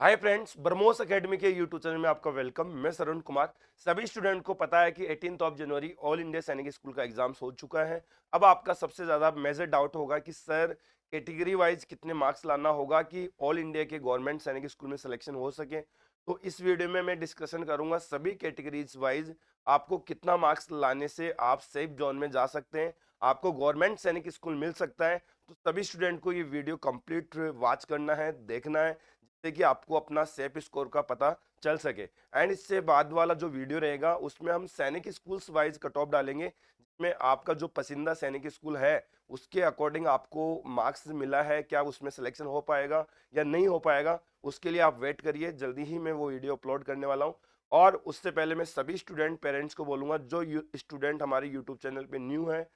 Hi friends, BrahMos academy के YouTube channel में आपका वेलकम। मैं सरुण कुमार। सभी स्टूडेंट को पता है कि 18 ऑफ जनवरी ऑल इंडिया सैनिक स्कूल का एग्जाम्स हो चुका है। अब आपका सबसे ज़्यादा मेजर डाउट होगा कि सर कैटेगरी वाइज कितने मार्क्स लाना होगा कि ऑल इंडिया के गवर्नमेंट सैनिक स्कूल में सिलेक्शन हो सके। तो इस वीडियो में मैं डिस्कशन करूंगा सभी कैटेगरीज वाइज आपको कितना मार्क्स लाने से आप सेफ जोन में जा सकते हैं, आपको गवर्नमेंट सैनिक स्कूल मिल सकता है। तो सभी स्टूडेंट को ये वीडियो कंप्लीट वॉच करना है, देखना है, जिससे कि आपको अपना सेफ स्कोर का पता चल सके। एंड इससे बाद वाला जो वीडियो रहेगा उसमें हम सैनिक स्कूल्स वाइज कट ऑफ डालेंगे, जिसमें आपका जो पसंदीदा सैनिक स्कूल है उसके अकॉर्डिंग आपको मार्क्स मिला है, क्या उसमें सिलेक्शन हो पाएगा या नहीं हो पाएगा, उसके लिए आप वेट करिए। जल्दी ही मैं वो वीडियो अपलोड करने वाला हूँ। और उससे पहले मैं सभी स्टूडेंट पेरेंट्स को बोलूंगा, जो स्टूडेंट हमारे यूट्यूब चैनल पे न्यू है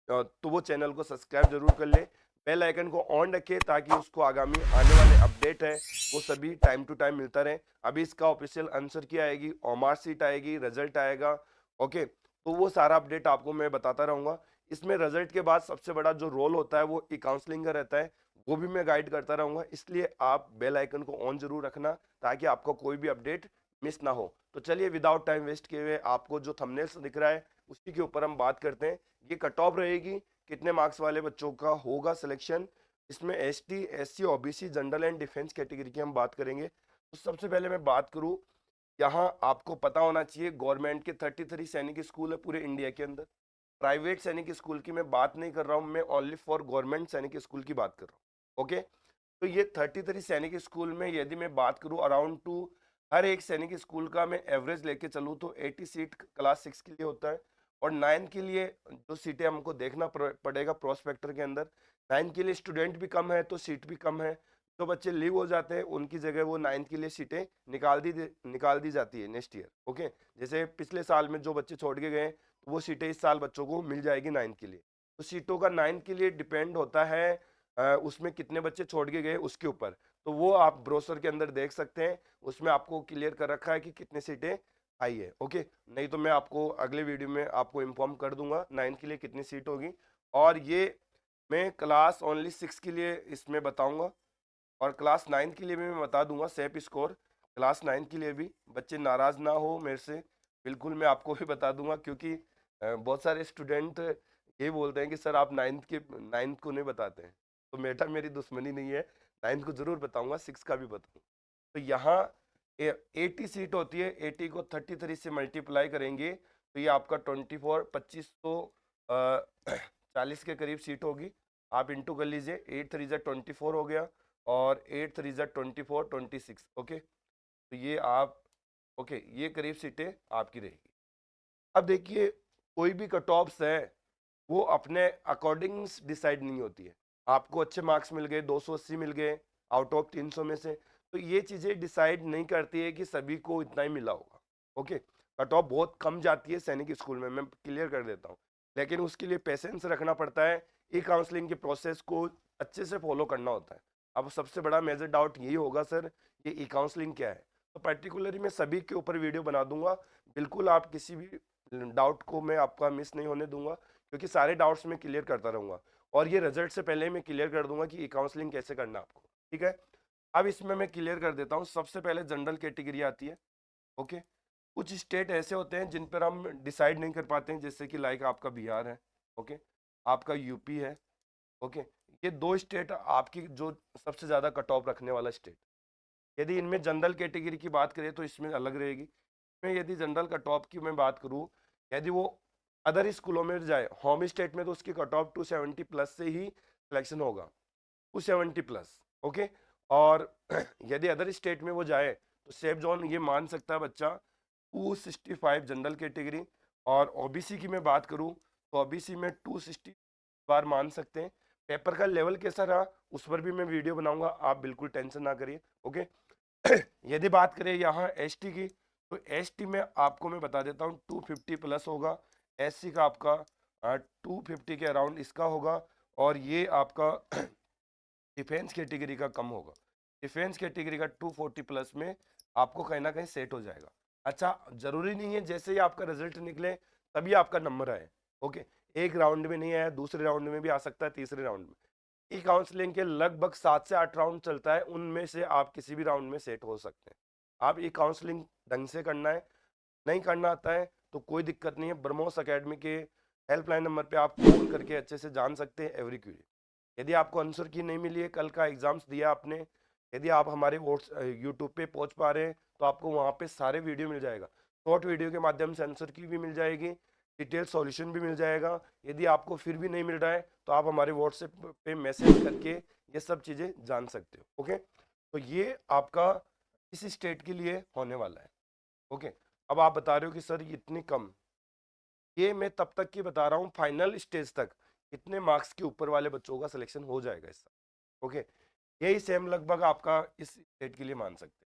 तो वो चैनल को सब्सक्राइब जरूर कर ले, बेल आइकन को ऑन रखे ताकि उसको आगामी आने वाले अपडेट है वो सभी टाइम टू टाइम मिलता रहे। अभी इसका ऑफिशियल आंसर की आएगी, ओमार सीट आएगी, रिजल्ट आएगा। ओके, तो वो सारा अपडेट आपको मैं बताता रहूंगा। इसमें रिजल्ट के बाद सबसे बड़ा जो रोल होता है वो ई काउंसलिंग का रहता है, वो भी मैं गाइड करता रहूंगा। इसलिए आप बेल आइकन को ऑन जरूर रखना ताकि आपको कोई भी अपडेट मिस ना हो। तो चलिए विदाउट टाइम वेस्ट किए हुए आपको जो थंबनेल्स दिख रहा है उसी के ऊपर हम बात करते हैं। ये कट ऑफ रहेगी, कितने मार्क्स वाले बच्चों का होगा सिलेक्शन। इसमें ST, SC, OBC, general and defence category की हम बात करेंगे। तो सबसे पहले मैं बात करूं, यहाँ आपको पता होना चाहिए गवर्नमेंट के 33 सैनिक स्कूल है पूरे इंडिया के अंदर। प्राइवेट सैनिक स्कूल की मैं बात नहीं कर रहा हूँ, मैं ओनली फॉर गवर्नमेंट सैनिक स्कूल की बात कर रहा हूँ। ओके, तो ये 33 सैनिक स्कूल में यदि मैं बात करूँ अराउंड टू, हर एक सैनिक स्कूल का मैं एवरेज लेके चलूँ तो 80 सीट क्लास 6 के लिए होता है। और 9 के लिए जो सीटें हमको देखना पड़ेगा प्रोस्पेक्टर के अंदर, 9 के लिए स्टूडेंट भी कम है तो सीट भी कम है। जो बच्चे लीव हो जाते हैं उनकी जगह वो 9 के लिए सीटें निकाल दी जाती है नेक्स्ट ईयर। ओके, जैसे पिछले साल में जो बच्चे छोड़ के गए तो वो सीटें इस साल बच्चों को मिल जाएगी 9 के लिए। तो सीटों का 9 के लिए डिपेंड होता है उसमें कितने बच्चे छोड़ के गए उसके ऊपर। तो वो आप ब्रोशर के अंदर देख सकते हैं, उसमें आपको क्लियर कर रखा है कि कितनी सीटें आई है। ओके, नहीं तो मैं आपको अगले वीडियो में आपको इन्फॉर्म कर दूंगा 9 के लिए कितनी सीट होगी। और ये मैं क्लास ओनली 6 के लिए इसमें बताऊंगा, और क्लास 9 के लिए भी मैं बता दूंगा सेफ स्कोर। क्लास 9 के लिए भी बच्चे नाराज ना हो मेरे से, बिल्कुल मैं आपको भी बता दूंगा, क्योंकि बहुत सारे स्टूडेंट ये बोलते हैं कि सर आप नाइन्थ को नहीं बताते हैं। तो बेटा मेरी दुश्मनी नहीं है, 9th को जरूर बताऊंगा, 6 का भी बताऊंगा। तो यहाँ 80 सीट होती है, 80 को 33 से मल्टीप्लाई करेंगे तो ये आपका 24 2540 के करीब सीट होगी। आप इंटू कर लीजिए, 8 3 जा 24 हो गया और 8 3 जा 24 26। ओके, तो ये आप, ओके, ये करीब सीटें आपकी रहेगी। अब देखिए, कोई भी कट ऑफ्स है वो अपने अकॉर्डिंग डिसाइड नहीं होती है। आपको अच्छे मार्क्स मिल गए, 280 मिल गए आउट ऑफ 300 में से, तो ये चीज़ें डिसाइड नहीं करती है कि सभी को इतना ही मिला होगा। ओके, कट ऑफ बहुत कम जाती है सैनिक स्कूल में, मैं क्लियर कर देता हूँ। लेकिन उसके लिए पेशेंस रखना पड़ता है, ई काउंसलिंग के प्रोसेस को अच्छे से फॉलो करना होता है। अब सबसे बड़ा मेजर डाउट यही होगा, सर ये ई काउंसलिंग क्या है। तो पर्टिकुलरली मैं सभी के ऊपर वीडियो बना दूंगा, बिल्कुल आप किसी भी डाउट को मैं आपका मिस नहीं होने दूंगा, क्योंकि सारे डाउट्स मैं क्लियर करता रहूंगा। और ये रिजल्ट से पहले मैं क्लियर कर दूंगा कि ई काउंसलिंग कैसे करना है आपको। ठीक है, अब इसमें मैं क्लियर कर देता हूँ। सबसे पहले जनरल कैटेगरी आती है। ओके, कुछ स्टेट ऐसे होते हैं जिन पर हम डिसाइड नहीं कर पाते हैं, जैसे कि लाइक आपका बिहार है, ओके, आपका यूपी है। ओके, ये दो स्टेट आपकी जो सबसे ज़्यादा कट ऑफ रखने वाला स्टेट। यदि इनमें जनरल कैटेगरी की बात करें तो इसमें अलग रहेगी। में यदि जनरल कट ऑफ की मैं बात करूं, यदि वो अदर स्कूलों में जाए, होम स्टेट में तो उसकी कट ऑफ 270 प्लस से ही सिलेक्शन होगा, 270 प्लस। ओके, और यदि अदर स्टेट में वो जाए तो सेफ जोन ये मान सकता है बच्चा 265 जनरल कैटेगरी। और ओबीसी की मैं बात करूं तो ओबीसी में 260 बार मान सकते हैं। पेपर का लेवल कैसा रहा उस पर भी मैं वीडियो बनाऊंगा, आप बिल्कुल टेंशन ना करिए। ओके, यदि बात करें यहाँ एसटी की, तो एसटी में आपको मैं बता देता हूँ 250 प्लस होगा। एससी का आपका 250 के अराउंड इसका होगा। और ये आपका डिफेंस कैटेगरी का कम होगा। डिफेंस कैटेगरी का 240 प्लस में आपको कहीं ना कहीं सेट हो जाएगा। अच्छा, जरूरी नहीं है जैसे ही आपका रिजल्ट निकले तभी आपका नंबर आए। ओके, एक राउंड में नहीं आया, दूसरे राउंड में भी आ सकता है, तीसरे राउंड में। ई काउंसलिंग के लगभग 7 से 8 राउंड चलता है, उनमें से आप किसी भी राउंड में सेट हो सकते हैं। आप ई काउंसलिंग ढंग से करना है, नहीं करना आता है तो कोई दिक्कत नहीं है, ब्रह्मोस एकेडमी के हेल्पलाइन नंबर पे आप फोन करके अच्छे से जान सकते हैं एवरी क्वेरी। यदि आपको आंसर की नहीं मिली है, कल का एग्जाम्स दिया आपने, यदि आप हमारे यूट्यूब पे पहुंच पा रहे हैं तो आपको वहाँ पे सारे वीडियो मिल जाएगा, शॉर्ट वीडियो के माध्यम से आंसर की भी मिल जाएगी, डिटेल सॉल्यूशन भी मिल जाएगा। यदि आपको फिर भी नहीं मिल रहा है तो आप हमारे व्हाट्सएप पे मैसेज करके ये सब चीज़ें जान सकते हो। ओके, तो ये आपका इस स्टेट के लिए होने वाला है। ओके, अब आप बता रहे हो कि सर ये इतनी कम, ये मैं तब तक की बता रहा हूँ फाइनल स्टेज तक इतने मार्क्स के ऊपर वाले बच्चों का सिलेक्शन हो जाएगा इस साल। ओके, यही सेम लगभग आपका इस स्टेट के लिए मान सकते हैं।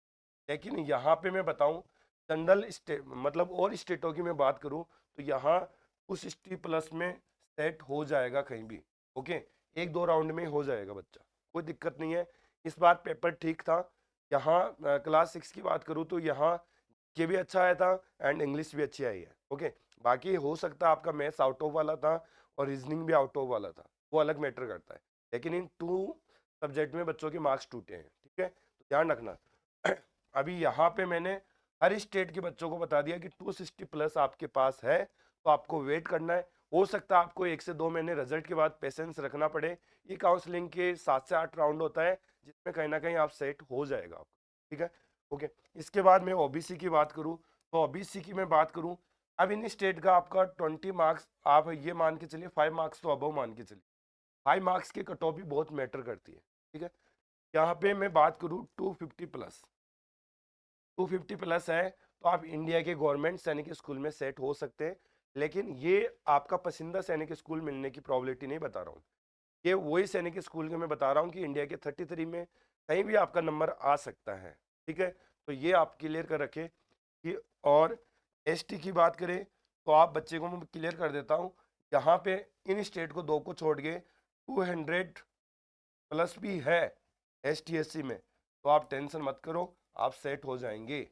लेकिन यहाँ पे मैं बताऊँ जनरल स्टेट मतलब और स्टेटों की मैं बात करूँ तो यहाँ उस ST प्लस में सेट हो जाएगा कहीं भी। ओके, 1-2 राउंड में हो जाएगा बच्चा, कोई दिक्कत नहीं है। इस बार पेपर ठीक था। यहाँ क्लास 6 की बात करूँ तो यहाँ के भी अच्छा आया था एंड इंग्लिश भी अच्छी आई है। ओके, बाकी हो सकता है आपका मैथ्स आउट ऑफ वाला था और रीजनिंग भी आउट ऑफ वाला था, वो अलग मैटर करता है। लेकिन इन 2 सब्जेक्ट में बच्चों के मार्क्स टूटे हैं, ठीक है, तो ध्यान रखना। अभी यहाँ पे मैंने हर स्टेट के बच्चों को बता दिया कि 260 प्लस आपके पास है तो आपको वेट करना है। हो सकता है आपको 1 से 2 महीने रिजल्ट के बाद पेशेंस रखना पड़े। ये काउंसलिंग के 7 से 8 राउंड होता है जिसमें कहीं ना कहीं आप सेट हो जाएगा आपको, ठीक है। ओके, इसके बाद मैं OBC की बात करूँ तो OBC की मैं बात करूँ, अब इन स्टेट का आपका 20 मार्क्स आप ये मान के चलिए, 5 मार्क्स तो अबव मान के चलिए। 5 मार्क्स की कट ऑफ भी बहुत मैटर करती है, ठीक है। यहाँ पे मैं बात करूँ 250 प्लस, 250 प्लस है तो आप इंडिया के गवर्नमेंट सैनिक स्कूल में सेट हो सकते हैं। लेकिन ये आपका पसंदीदा सैनिक स्कूल मिलने की प्रॉबिलिटी नहीं बता रहा हूँ, ये वही सैनिक स्कूल के मैं बता रहा हूँ कि इंडिया के 33 में कहीं भी आपका नंबर आ सकता है, ठीक है। तो ये आप क्लियर कर रखें कि, और ST की बात करें तो आप बच्चे को मैं क्लियर कर देता हूँ, यहाँ पे इन स्टेट को 2 को छोड़ के 200 प्लस भी है ST SC में, तो आप टेंशन मत करो, आप सेट हो जाएंगे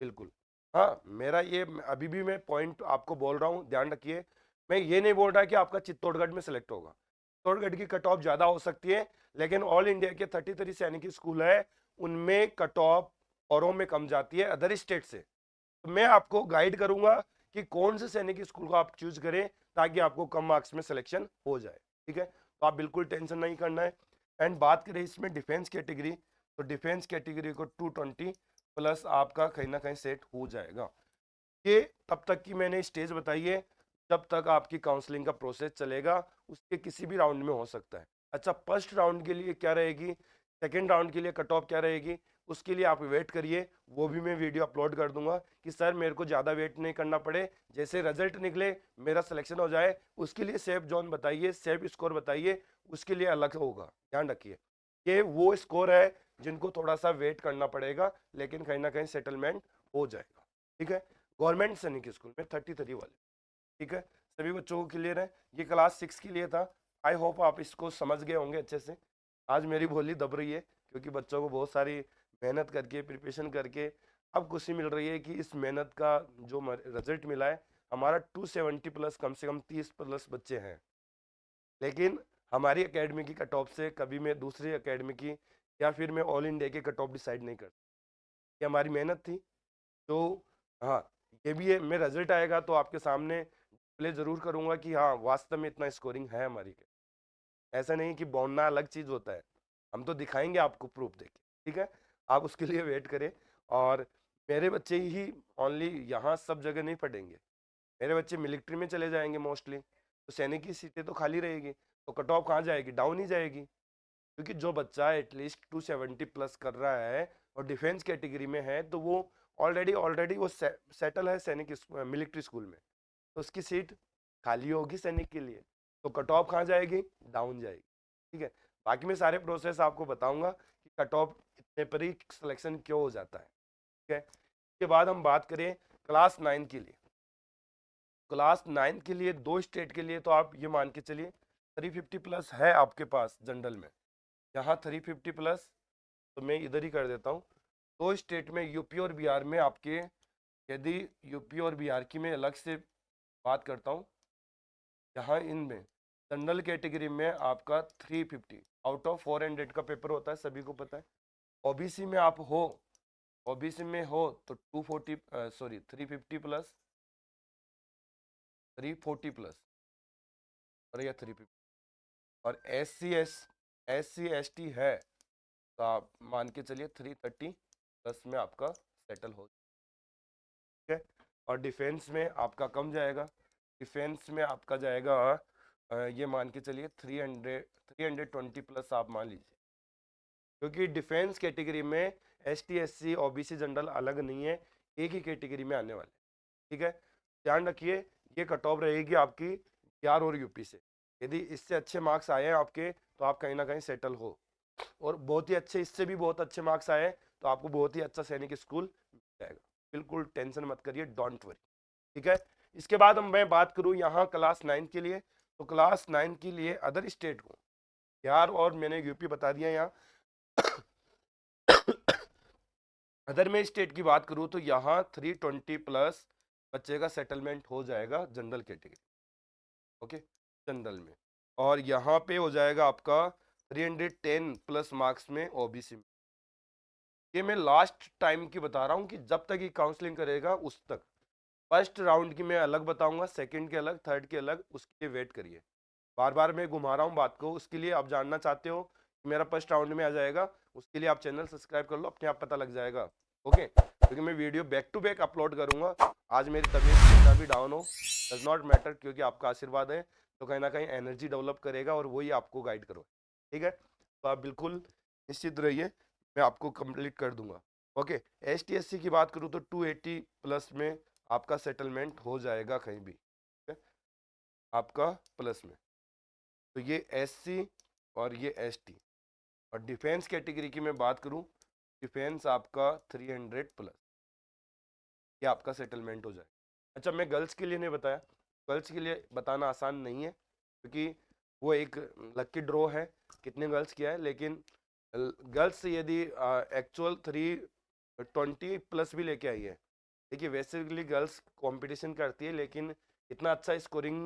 बिल्कुल। हाँ, मेरा ये अभी भी मैं पॉइंट आपको बोल रहा हूँ, ध्यान रखिए। मैं ये नहीं बोल रहा कि आपका चित्तौड़गढ़ में सेलेक्ट होगा, चित्तौड़गढ़ की कट ऑफ ज़्यादा हो सकती है, लेकिन ऑल इंडिया के 33 सैनिक स्कूल है उनमें कट ऑफ औरों में कम जाती है अदर स्टेट से। तो मैं आपको गाइड करूंगा कि कौन से सैनिक स्कूल को आप चूज करें ताकि आपको कम मार्क्स में सिलेक्शन हो जाए, ठीक है। तो आप बिल्कुल टेंशन नहीं करना है। एंड बात करें इसमें डिफेंस कैटेगरी, तो डिफेंस कैटेगरी को 220 प्लस आपका कहीं ना कहीं सेट हो जाएगा। ये तब तक की मैंने स्टेज बताई है जब तक आपकी काउंसलिंग का प्रोसेस चलेगा, उसके किसी भी राउंड में हो सकता है। अच्छा, फर्स्ट राउंड के लिए क्या रहेगी, सेकेंड राउंड के लिए कट ऑफ क्या रहेगी, उसके लिए आप वेट करिए, वो भी मैं वीडियो अपलोड कर दूंगा कि सर मेरे को ज़्यादा वेट नहीं करना पड़े, जैसे रिजल्ट निकले मेरा सिलेक्शन हो जाए, उसके लिए सेफ जोन बताइए, सेफ स्कोर बताइए, उसके लिए अलग होगा। ध्यान रखिए, ये वो स्कोर है जिनको थोड़ा सा वेट करना पड़ेगा, लेकिन कहीं ना कहीं सेटलमेंट हो जाएगा, ठीक है। गवर्नमेंट सैनिक स्कूल में 33 वाले, ठीक है। सभी बच्चों को क्लियर है, ये क्लास 6 के लिए था। आई होप आप इसको समझ गए होंगे अच्छे से। आज मेरी बोली दब रही है क्योंकि बच्चों को बहुत सारी मेहनत करके प्रिपरेशन करके अब खुशी मिल रही है कि इस मेहनत का जो रिजल्ट मिला है, हमारा 270 प्लस, कम से कम 30 प्लस बच्चे हैं। लेकिन हमारी एकेडमी की कट ऑफ से कभी मैं दूसरी एकेडमी की या फिर मैं ऑल इंडिया की कट ऑफ डिसाइड नहीं करता, ये हमारी मेहनत थी। तो हाँ, ये भी है, मैं रिजल्ट आएगा तो आपके सामने प्ले जरूर करूंगा कि हाँ वास्तव में इतना स्कोरिंग है हमारी। ऐसा नहीं कि बोलना अलग चीज होता है, हम तो दिखाएंगे आपको प्रूफ देके, ठीक है। आप उसके लिए वेट करें। और मेरे बच्चे ही ओनली यहाँ सब जगह नहीं पढ़ेंगे, मेरे बच्चे मिलिट्री में चले जाएंगे मोस्टली, तो सैनिक की सीटें तो खाली रहेगी, तो कट ऑफ कहाँ जाएगी, डाउन ही जाएगी। क्योंकि जो बच्चा एटलीस्ट 270 प्लस कर रहा है और डिफेंस कैटेगरी में है तो वो ऑलरेडी ऑलरेडी वो सेटल है सैनिक मिलिट्री स्कूल में, तो उसकी सीट खाली होगी सैनिक के लिए, तो कट ऑफ कहाँ जाएगी, डाउन जाएगी, ठीक है। बाकी मैं सारे प्रोसेस आपको बताऊंगा कि कट ऑफ इतने पर ही सिलेक्शन क्यों हो जाता है, ठीक है। इसके बाद हम बात करें क्लास 9 के लिए, क्लास 9 के लिए 2 स्टेट के लिए तो आप ये मान के चलिए 350 प्लस है आपके पास जनरल में, यहाँ 350 प्लस, तो मैं इधर ही कर देता हूँ। 2 स्टेट में यूपी और बिहार में आपके, यदि यूपी और बिहार की मैं अलग से बात करता हूँ, यहाँ इनमें जनरल कैटेगरी में आपका 350 आउट ऑफ 400 का पेपर होता है, सभी को पता है। ओबीसी में आप हो, ओबीसी में हो तो 350 प्लस 340 प्लस और या 350, और एस सी एस टी है तो आप मान के चलिए 330 प्लस में आपका सेटल हो, ठीक है। और डिफेंस में आपका कम जाएगा, डिफेंस में आपका जाएगा ये मान के चलिए 320 प्लस आप मान लीजिए, क्योंकि डिफेंस कैटेगरी में S T S C O B C general अलग नहीं है, एक ही कैटेगरी में आने वाले, ठीक है। ध्यान रखिए ये कट ऑफ रहेगी आपकी बिहार और यूपी से, यदि इससे अच्छे मार्क्स आए हैं आपके तो आप कहीं ना कहीं सेटल हो, और बहुत ही अच्छे, इससे भी बहुत अच्छे मार्क्स आए तो आपको बहुत ही अच्छा सैनिक स्कूल मिल जाएगा। बिल्कुल टेंशन मत करिए, डोंट वरी, ठीक है। इसके बाद हम मैं बात करूं यहाँ क्लास 9 के लिए, तो क्लास 9 के लिए अदर स्टेट को बिहार और मैंने यूपी बता दिया यहाँ। अदर में स्टेट की बात करूं तो यहाँ 320 प्लस बच्चे का सेटलमेंट हो जाएगा जनरल कैटेगरी, ओके, जनरल में। और यहाँ पे हो जाएगा आपका 310 प्लस मार्क्स में ओबीसी में। ये मैं लास्ट टाइम की बता रहा हूँ कि जब तक ये काउंसलिंग करेगा उस तक, फर्स्ट राउंड की मैं अलग बताऊंगा, सेकंड के अलग, थर्ड के अलग, उसके लिए वेट करिए। बार बार मैं घुमा रहा हूँ बात को, उसके लिए आप जानना चाहते हो कि मेरा फर्स्ट राउंड में आ जाएगा, उसके लिए आप चैनल सब्सक्राइब कर लो, अपने आप पता लग जाएगा, ओके। क्योंकि मैं video back to back upload करूंगा। आज मेरी तबीयत कितना भी डाउन हो डज नॉट मैटर, क्योंकि आपका आशीर्वाद है तो कहीं ना कहीं एनर्जी डेवलप करेगा और वही आपको गाइड करो, ठीक है। तो आप बिल्कुल निश्चित रहिए, मैं आपको कंप्लीट कर दूंगा, okay. S T S C की बात करूँ तो 280 प्लस में आपका सेटलमेंट हो जाएगा कहीं भी, ठीक है, आपका प्लस में। तो ये एससी और ये एसटी। और डिफेंस कैटेगरी की मैं बात करूं, डिफेंस आपका 300 प्लस, ये आपका सेटलमेंट हो जाए। अच्छा, मैं गर्ल्स के लिए नहीं बताया, गर्ल्स के लिए बताना आसान नहीं है क्योंकि वो एक लकी ड्रॉ है, कितने गर्ल्स किया है, लेकिन गर्ल्स यदि एक्चुअल 320 प्लस भी लेके आई है, देखिए बेसिकली गर्ल्स कंपटीशन करती है लेकिन इतना अच्छा स्कोरिंग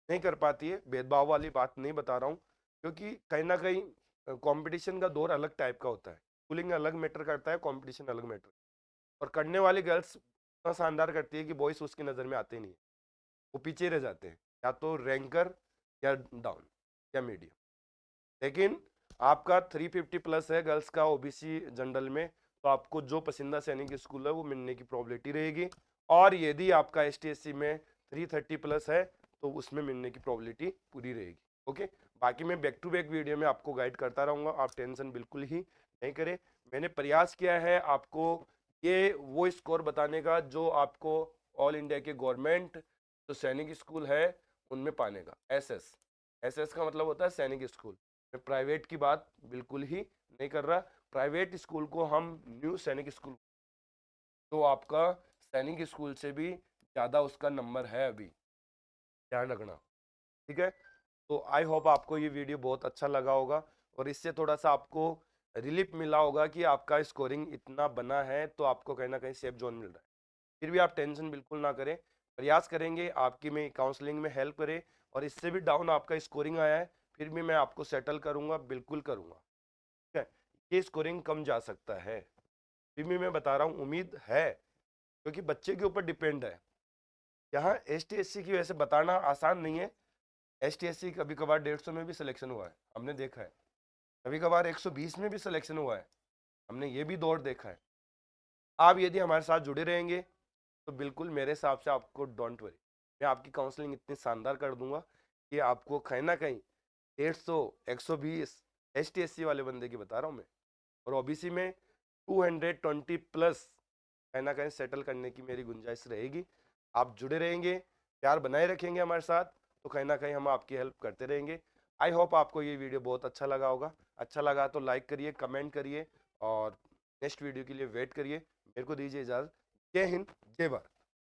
नहीं कर पाती है, भेदभाव वाली बात नहीं बता रहा हूँ, क्योंकि कहीं ना कहीं कंपटीशन का दौर अलग टाइप का होता है, स्कूलिंग अलग मैटर करता है, कंपटीशन अलग मैटर, और करने वाली गर्ल्स इतना शानदार करती है कि बॉयज उसकी नज़र में आते नहीं है, वो पीछे रह जाते हैं, या तो रैंकर या डाउन या मीडियम। लेकिन आपका 350 प्लस है गर्ल्स का ओबीसी जनरल में, तो आपको जो पसंदीदा सैनिक स्कूल है वो मिलने की प्रोबेबिलिटी रहेगी, और यदि आपका एस टी एस सी में 330 प्लस है तो उसमें मिलने की प्रोबेबिलिटी पूरी रहेगी, ओके। बाकी मैं बैक टू बैक वीडियो में आपको गाइड करता रहूँगा, आप टेंशन बिल्कुल ही नहीं करें। मैंने प्रयास किया है आपको ये वो स्कोर बताने का जो आपको ऑल इंडिया के गवर्नमेंट जो सैनिक स्कूल है उनमें पाने का, एस का मतलब होता है सैनिक स्कूल। मैं प्राइवेट की बात बिल्कुल ही नहीं कर रहा, प्राइवेट स्कूल को हम न्यू सैनिक स्कूल, तो आपका सैनिक स्कूल से भी ज़्यादा उसका नंबर है अभी, ध्यान रखना, ठीक है। तो आई होप आपको ये वीडियो बहुत अच्छा लगा होगा और इससे थोड़ा सा आपको रिलीफ मिला होगा कि आपका स्कोरिंग इतना बना है तो आपको कहीं ना कहीं सेफ जोन मिल रहा है। फिर भी आप टेंशन बिल्कुल ना करें, प्रयास करेंगे आपकी मैं काउंसलिंग में हेल्प करे, और इससे भी डाउन आपका स्कोरिंग आया है फिर भी मैं आपको सेटल करूंगा, बिल्कुल करूंगा, ठीक है। ये स्कोरिंग कम जा सकता है, फिर भी मैं बता रहा हूँ उम्मीद है, क्योंकि बच्चे के ऊपर डिपेंड है। यहाँ एस टी एस सी की वजह से बताना आसान नहीं है, एस टी एस सी कभी कभार 150 में भी सिलेक्शन हुआ है, हमने देखा है, कभी कभार 120 में भी सिलेक्शन हुआ है, हमने ये भी दौर देखा है। आप यदि हमारे साथ जुड़े रहेंगे तो बिल्कुल मेरे हिसाब से आपको डोंट वरी, मैं आपकी काउंसलिंग इतनी शानदार कर दूंगा कि आपको कहीं ना कहीं 150 120 एस टी एस सी वाले बंदे की बता रहा हूँ मैं, और ओबीसी में 220 प्लस कहीं ना कहीं सेटल करने की मेरी गुंजाइश रहेगी। आप जुड़े रहेंगे, प्यार बनाए रखेंगे हमारे साथ, तो कहीं ना कहीं हम आपकी हेल्प करते रहेंगे। आई होप आपको ये वीडियो बहुत अच्छा लगा होगा, अच्छा लगा तो लाइक करिए, कमेंट करिए, और नेक्स्ट वीडियो के लिए वेट करिए। मेरे को दीजिए इजाज़त। जय हिंद, जय भारत।